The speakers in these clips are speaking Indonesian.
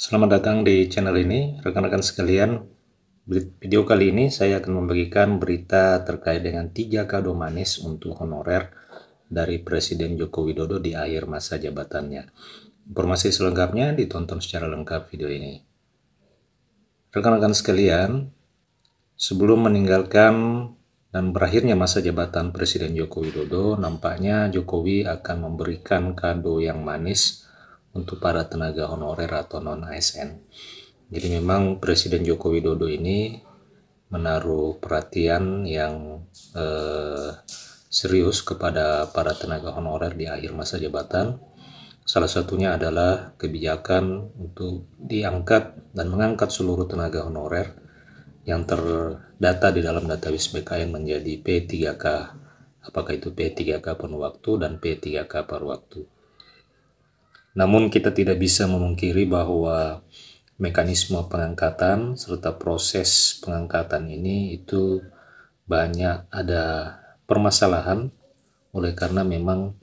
Selamat datang di channel ini, rekan-rekan sekalian. Video kali ini saya akan membagikan berita terkait dengan 3 kado manis untuk honorer dari Presiden Joko Widodo di akhir masa jabatannya. Informasi selengkapnya ditonton secara lengkap video ini. Rekan-rekan sekalian, sebelum meninggalkan dan berakhirnya masa jabatan Presiden Joko Widodo, nampaknya Jokowi akan memberikan kado yang manis untuk para tenaga honorer atau non-ASN. Jadi memang Presiden Joko Widodo ini menaruh perhatian yang serius kepada para tenaga honorer di akhir masa jabatan. Salah satunya adalah kebijakan untuk diangkat dan mengangkat seluruh tenaga honorer yang terdata di dalam database BKN menjadi P3K. Apakah itu P3K penuh waktu dan P3K paruh waktu. Namun kita tidak bisa memungkiri bahwa mekanisme pengangkatan serta proses pengangkatan ini itu banyak ada permasalahan, oleh karena memang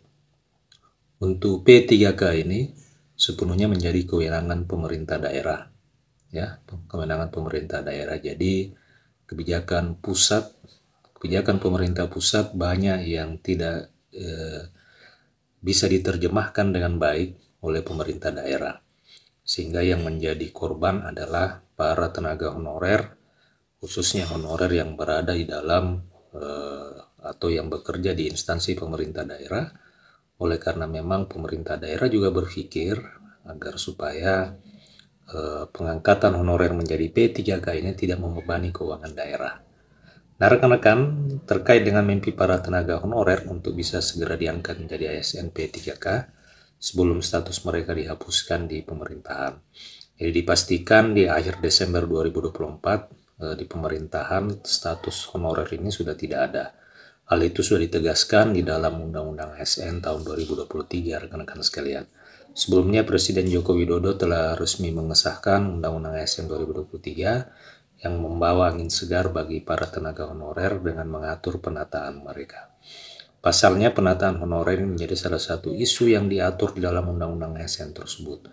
untuk P3K ini sepenuhnya menjadi kewenangan pemerintah daerah, ya, kewenangan pemerintah daerah. Jadi kebijakan pemerintah pusat banyak yang tidak bisa diterjemahkan dengan baik oleh pemerintah daerah, sehingga yang menjadi korban adalah para tenaga honorer, khususnya honorer yang berada di dalam atau yang bekerja di instansi pemerintah daerah. Oleh karena memang pemerintah daerah juga berpikir agar supaya pengangkatan honorer menjadi P3K ini tidak membebani keuangan daerah. Nah, rekan-rekan, terkait dengan mimpi para tenaga honorer untuk bisa segera diangkat menjadi ASN P3K sebelum status mereka dihapuskan di pemerintahan. Jadi dipastikan di akhir Desember 2024 di pemerintahan status honorer ini sudah tidak ada. Hal itu sudah ditegaskan di dalam Undang-Undang ASN tahun 2023, rekan-rekan sekalian. Sebelumnya Presiden Joko Widodo telah resmi mengesahkan Undang-Undang ASN 2023 yang membawa angin segar bagi para tenaga honorer dengan mengatur penataan mereka. Pasalnya, penataan honorer menjadi salah satu isu yang diatur di dalam Undang-Undang ASN tersebut.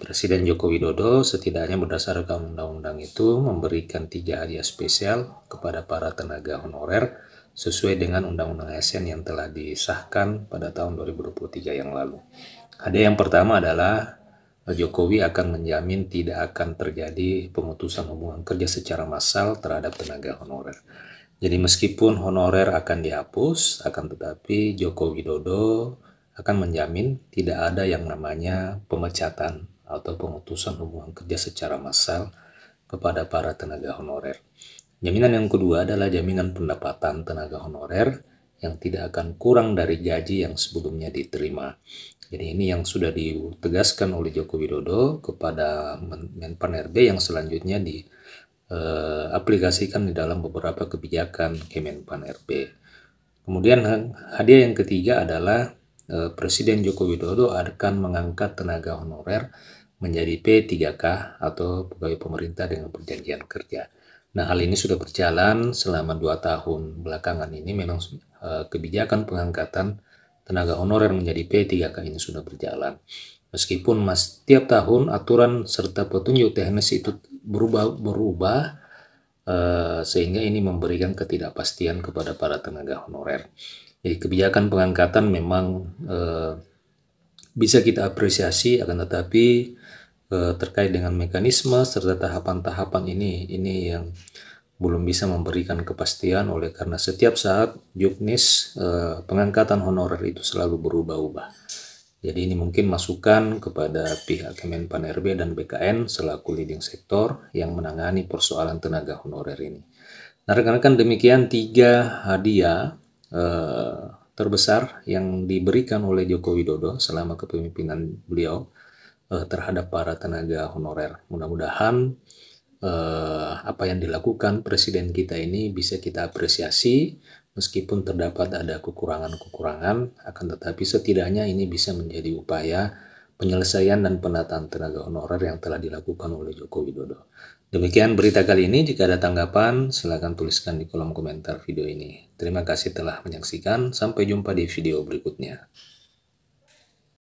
Presiden Joko Widodo setidaknya berdasarkan undang-undang itu memberikan 3 hadiah spesial kepada para tenaga honorer sesuai dengan Undang-Undang ASN yang telah disahkan pada tahun 2023 yang lalu. Hadiah yang pertama adalah Jokowi akan menjamin tidak akan terjadi pemutusan hubungan kerja secara massal terhadap tenaga honorer. Jadi meskipun honorer akan dihapus, akan tetapi Joko Widodo akan menjamin tidak ada yang namanya pemecatan atau pemutusan hubungan kerja secara massal kepada para tenaga honorer. Jaminan yang kedua adalah jaminan pendapatan tenaga honorer yang tidak akan kurang dari gaji yang sebelumnya diterima. Jadi ini yang sudah ditegaskan oleh Joko Widodo kepada Menpan-RB yang selanjutnya diaplikasikan di dalam beberapa kebijakan Kemenpan-RB. Kemudian hadiah yang ketiga adalah Presiden Joko Widodo akan mengangkat tenaga honorer menjadi P3K atau pegawai pemerintah dengan perjanjian kerja. Nah, hal ini sudah berjalan selama 2 tahun belakangan ini. Memang kebijakan pengangkatan tenaga honorer menjadi P3K ini sudah berjalan. Meskipun setiap tahun aturan serta petunjuk teknis itu berubah sehingga ini memberikan ketidakpastian kepada para tenaga honorer. Jadi kebijakan pengangkatan memang bisa kita apresiasi, akan tetapi terkait dengan mekanisme serta tahapan-tahapan ini yang belum bisa memberikan kepastian, oleh karena setiap saat juknis pengangkatan honorer itu selalu berubah-ubah. Jadi ini mungkin masukan kepada pihak Kemenpan-RB dan BKN selaku leading sektor yang menangani persoalan tenaga honorer ini. Nah, rekan-rekan, demikian 3 hadiah terbesar yang diberikan oleh Joko Widodo selama kepemimpinan beliau terhadap para tenaga honorer. Mudah-mudahan apa yang dilakukan Presiden kita ini bisa kita apresiasi, meskipun terdapat ada kekurangan-kekurangan, akan tetapi setidaknya ini bisa menjadi upaya penyelesaian dan penataan tenaga honorer yang telah dilakukan oleh Joko Widodo. Demikian berita kali ini. Jika ada tanggapan, silakan tuliskan di kolom komentar video ini. Terima kasih telah menyaksikan. Sampai jumpa di video berikutnya.